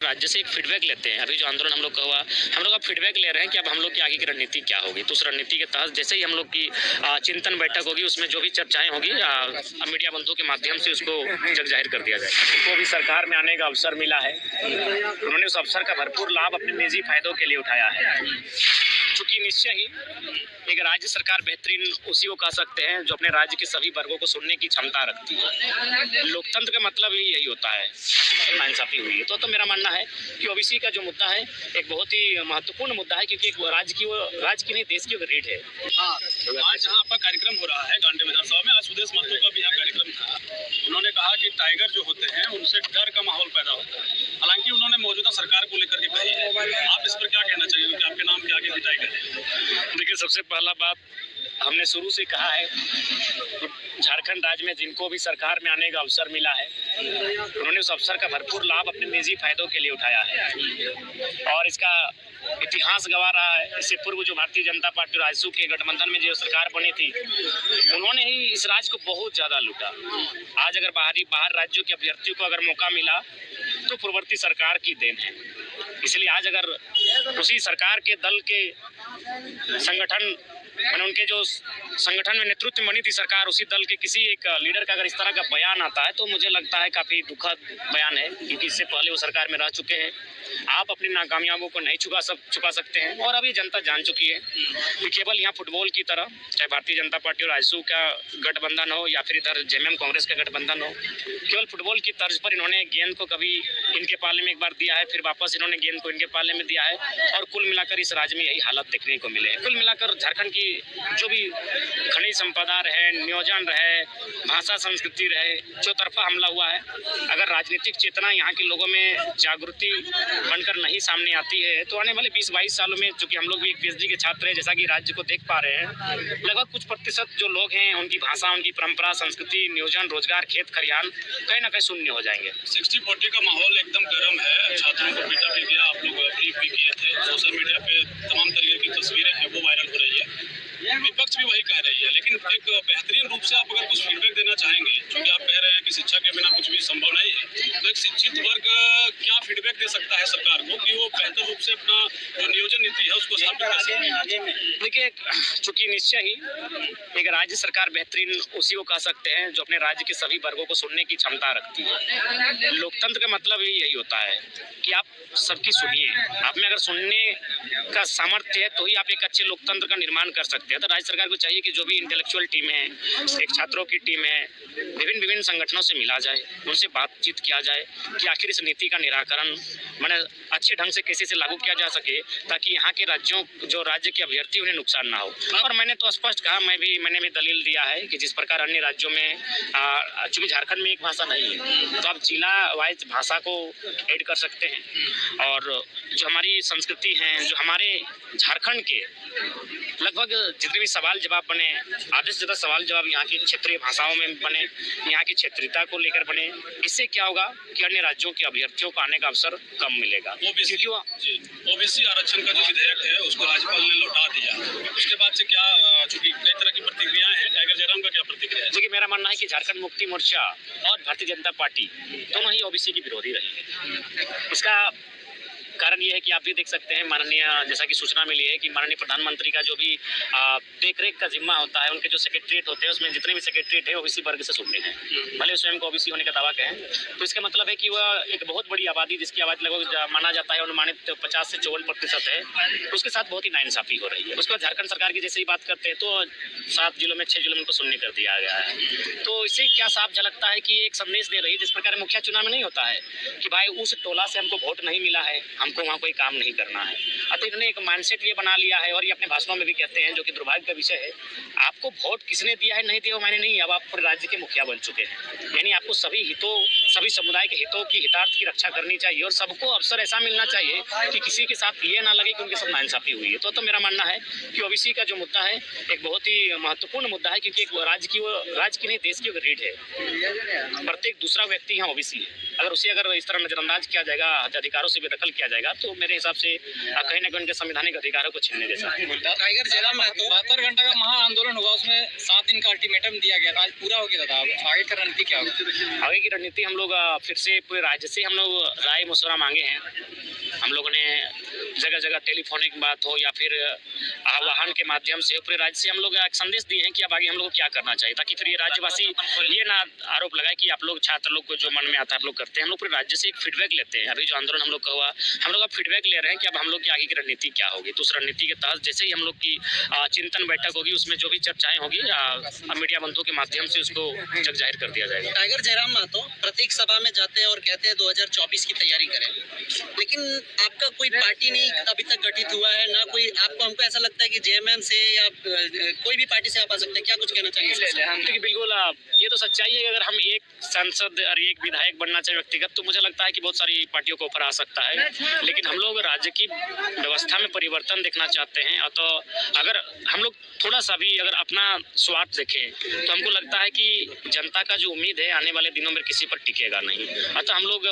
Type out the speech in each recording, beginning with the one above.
राज्य से एक फीडबैक लेते हैं। अभी जो आंदोलन हम लोग का हुआ, हम लोग का फीडबैक ले रहे हैं कि अब हम लोग की आगे की रणनीति क्या होगी। तो उस रणनीति के तहत जैसे ही हम लोग की चिंतन बैठक होगी, उसमें जो भी चर्चाएं होगी मीडिया बंधुओं के माध्यम से उसको जग जाहिर कर दिया जाएगा। उनको भी सरकार में आने का अवसर मिला है, उन्होंने उस अवसर का भरपूर लाभ अपने निजी फायदों के लिए उठाया है। चूंकि निश्चय ही एक राज्य सरकार बेहतरीन उसी को कह सकते हैं जो अपने राज्य के सभी वर्गों को सुनने की क्षमता रखती है। लोकतंत्र का मतलब ही यही होता है। नाइंसाफी हुई है तो मेरा मानना है कि ओबीसी का जो मुद्दा है एक बहुत ही महत्वपूर्ण मुद्दा है, क्योंकि एक राज्य की नहीं देश की रीढ़ है। आज जहाँ आपका कार्यक्रम हो रहा है गांधी विधानसभा में, आज सुदेश महतो का भी यहाँ कार्यक्रम था। उन्होंने कहा कि टाइगर जो होते हैं उनसे डर का माहौल पैदा होता है। हालांकि उन्होंने मौजूदा सरकार को लेकर के कही है, आप इस पर क्या कहना चाहिए कि आपके नाम के आगे भी टाइगर है? देखिए, सबसे पहला बात, हमने शुरू से कहा है झारखंड राज्य में जिनको भी सरकार में आने का अवसर मिला है, उन्होंने उस अवसर का भरपूर लाभ अपने निजी फायदों के लिए उठाया है और इसका इतिहास गवा रहा है। इससे पूर्व जो भारतीय जनता पार्टी और आजसू के गठबंधन में जो सरकार बनी थी, उन्होंने ही इस राज्य को बहुत ज्यादा लूटा। आज अगर बाहर राज्यों के अभ्यर्थियों को अगर मौका मिला तो पूर्ववर्ती सरकार की देन है। इसलिए आज अगर उसी सरकार के दल के संगठन मैंने उनके जो संगठन में नेतृत्व बनी थी सरकार, उसी दल के किसी एक लीडर का अगर इस तरह का बयान आता है तो मुझे लगता है काफी दुखद बयान है, क्योंकि इससे पहले वो सरकार में रह चुके हैं। आप अपनी नाकामयाबों को नहीं छुपा सकते हैं और अभी जनता जान चुकी है कि केवल यहाँ फुटबॉल की तरह, चाहे भारतीय जनता पार्टी और आजसू का गठबंधन हो या फिर इधर जेएमएम कांग्रेस का गठबंधन हो, केवल फुटबॉल की तर्ज पर इन्होंने गेंद को कभी इनके पाले में एक बार दिया है, फिर वापस इन्होंने गेंद को इनके पाले में दिया है और कुल मिलाकर इस राज्य में यही हालत देखने को मिले है। कुल मिलाकर झारखंड की जो भी खनिज संपदा रहे, नियोजन रहे, भाषा संस्कृति रहे, चौतरफा हमला हुआ है। अगर राजनीतिक चेतना यहाँ के लोगों में जागृति बनकर नहीं सामने आती है तो आने वाले 20-22 सालों में, चूंकि हम लोग भी एक पीएचडी के छात्र हैं, जैसा कि राज्य को देख पा रहे हैं, लगभग कुछ प्रतिशत जो लोग हैं उनकी भाषा, उनकी परंपरा, संस्कृति, नियोजन, रोजगार, खेत खलिहान कहीं ना कहीं शून्य हो जाएंगे। 60-40 का माहौल एकदम गर्म है। छात्रों को पीटा भी गया, आप लोग ब्रीफ भी किए थे। सोशल मीडिया पे तमाम तरीके की तस्वीरें हैं वो वायरल हो रही है, विपक्ष भी वही कह रही है। लेकिन एक बेहतरीन रूप से आप अगर कुछ फीडबैक देना चाहेंगे, क्योंकि आप कह रहे हैं कि शिक्षा के बिना कुछ भी संभव नहीं है, तो एक शिक्षित वर्ग क्या फीडबैक दे सकता है सरकार को कि वो बेहतर रूप से अपना जो नियोजन नीति है उसको स्थापित कर सके? देखिए, चूंकि निश्चय ही एक राज्य सरकार बेहतरीन उसी को कह सकते हैं जो अपने राज्य के सभी वर्गों को सुनने की क्षमता रखती है। लोकतंत्र का मतलब ही यही होता है कि आप सबकी सुनिए। आप में अगर सुनने का सामर्थ्य है तो ही आप एक अच्छे लोकतंत्र का निर्माण कर सकते हैं। तो राज्य सरकार को चाहिए कि जो भी इंटेलेक्चुअल टीम है, एक छात्रों की टीम है, विभिन्न संगठनों से मिला जाए, उनसे बातचीत किया जाए कि आखिर इस नीति का निराकरण मैंने अच्छे ढंग से कैसे से लागू किया जा सके, ताकि यहाँ के राज्य के अभ्यर्थी उन्हें नुकसान ना हो। और मैंने तो स्पष्ट कहा, मैंने भी दलील दिया है कि जिस प्रकार अन्य राज्यों में चूंकि झारखंड में एक भाषा नहीं है तो आप जिला वाइज भाषा को ऐड कर सकते हैं। और जो हमारी संस्कृति है, जो हमारे झारखंड के लगभग जितने भी सवाल जवाब बने, आधे से ज़्यादा सवाल जवाब यहाँ की क्षेत्रीय भाषाओं में बने, यहाँ की क्षेत्रीयता को लेकर बने। इससे क्या होगा कि अन्य राज्यों के अभ्यर्थियों को आने का अवसर कम मिलेगा। ओबीसी आरक्षण का जो विधेयक है उसको राज्यपाल ने लौटा दिया, उसके बाद से क्या, चूंकि कई तरह की प्रतिक्रियाएं हैं, टाइगर जयराम का क्या प्रतिक्रिया है? देखिए, मेरा मानना है कि झारखंड मुक्ति मोर्चा और भारतीय जनता पार्टी दोनों ही ओबीसी की विरोधी रही है। इसका कारण ये है कि आप भी देख सकते हैं, माननीय, जैसा कि सूचना मिली है कि माननीय प्रधानमंत्री का जो भी देखरेख का जिम्मा होता है, उनके जो सेक्रेटरीट होते हैं उसमें जितने भी सेक्रेटरीट है ओबीसी वर्ग से सुनने हैं, भले स्वयं को ओबीसी होने का दावा कहें। तो इसका मतलब है कि वह एक बहुत बड़ी आबादी, जिसकी आबादी लगभग माना जाता है अनुमानित 50 से 54% है, उसके साथ बहुत ही नाइंसाफी हो रही है। उसके बाद झारखंड सरकार की जैसे ही बात करते हैं तो 7 जिलों में 6 जिलों में उनको सुनने कर दिया गया है। तो इससे क्या साफ झलकता है कि एक संदेश दे रही है, जिस प्रकार मुखिया चुनाव में नहीं होता है कि भाई उस टोला से हमको वोट नहीं मिला है, हमको वहाँ कोई काम नहीं करना है। अतः इन्होंने एक माइंडसेट ये बना लिया है और ये अपने भाषणों में भी कहते हैं, जो कि दुर्भाग्य का विषय है। आपको वोट किसने दिया है नहीं दिया मायने नहीं, अब आप पूरे राज्य के मुखिया बन चुके हैं। यानी आपको सभी समुदाय के हितों की, हितार्थ की रक्षा करनी चाहिए और सबको अवसर ऐसा मिलना चाहिए कि किसी के साथ ये ना लगे कि उनके साथ नाइंसाफी हुई है। तो मेरा मानना है कि ओबीसी का जो मुद्दा है एक बहुत ही महत्वपूर्ण मुद्दा है, क्योंकि एक राज्य की नहीं देश की रीढ़ है। प्रत्येक दूसरा व्यक्ति यहाँ ओबीसी है। अगर उसे इस तरह नजरअंदाज किया जाएगा, अधिकारों से बेदखल किया जाएगा, जाएगा, तो मेरे हिसाब से कहीं ना कहीं उनके संवैधानिक अधिकारों को छीनने जैसा है। टाइगर जयराम महतो 72 घंटा का महा आंदोलन हुआ, उसमें 7 दिन का अल्टीमेटम दिया गया था, आज पूरा हो गया था। आगे की रणनीति क्या होगी? आगे की रणनीति हम लोग फिर से पूरे राज्य से हम लोग राय मशवरा मांगे हैं। हम लोगों ने जगह जगह टेलीफोनिक बात हो या फिर आह्वान के माध्यम से पूरे राज्य से हम लोग एक संदेश दिए हैं कि अब आगे हम लोग को क्या करना चाहिए, ताकि फिर ये राज्यवासी ये ना आरोप लगाए कि आप लोग छात्र लोग को जो मन में आता है आप लोग करते हैं। हम लोग पूरे राज्य से एक फीडबैक लेते हैं। अभी जो आंदोलन हम लोग का हुआ, हम लोग अब फीडबैक ले रहे हैं कि अब हम लोग की आगे की रणनीति क्या होगी। तो उस रणनीति के तहत जैसे ही हम लोग की चिंतन बैठक होगी, उसमें जो भी चर्चाएं होगी मीडिया बंधुओं के माध्यम से उसको जग जाहिर कर दिया जाएगा। टाइगर जयराम महतो प्रत्येक सभा में जाते हैं और कहते हैं 2024 की तैयारी करें, लेकिन आपका कोई पार्टी नहीं अभी तक गठित हुआ है, ना कोई आपको, हमको ऐसा लगता है कि जेएमएम से या कोई भी पार्टी से आप आ सकते हैं, क्या कुछ कहना चाहिए? देखिए बिल्कुल ये तो सच्चाई है कि अगर हम एक सांसद और एक विधायक बनना चाहे व्यक्तिगत, तो मुझे लगता है कि बहुत सारी पार्टियों को ऑफर आ सकता है, लेकिन हम लोग राज्य की व्यवस्था में परिवर्तन देखना चाहते हैं। तो अगर हम लोग थोड़ा सा भी अगर अपना स्वार्थ देखें, तो हमको लगता है कि जनता का जो उम्मीद है आने वाले दिनों में किसी पर टिकेगा नहीं। अतः हम लोग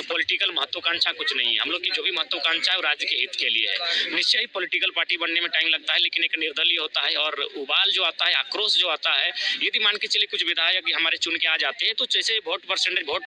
पॉलिटिकल महत्वाकांक्षा कुछ नहीं है, हम लोग की जो भी महत्वाकांक्षा है वो राज्य के हित के लिए है। निश्चय ही पॉलिटिकल पार्टी बनने में टाइम लगता है, लेकिन एक निर्दलीय होता है और उबाल जो आता है, आक्रोश जो आता है, यदि मान के चलिए कुछ विधायक हमारे चुन के आ जाते हैं, तो जैसे वोट परसेंटेज वोट